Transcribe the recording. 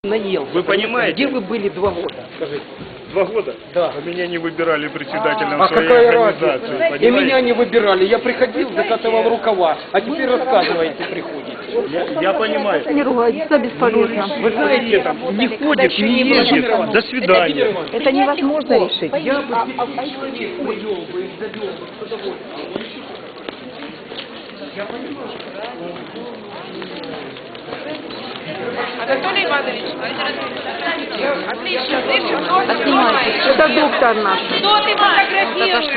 Наелся. Вы понимаете? Где вы были 2 года? Скажите. 2 года? Да. А меня не выбирали председателем А своей какая организации. разница? И Понимаете? меня не выбирали. Я приходил, закатывал рукава. А теперь рассказываете, приходите. Я понимаю. Не ругайтесь, это бесполезно. Вы знаете, там, не ходит, не ездит. До свидания. Это невозможно решить. Я бы человек увел бы и завел бы с удовольствием. Я понимаю. Анатолий Иванович, отлично, отлично. Отнимайтесь. Это доктор наш. Что ты фотографируешь?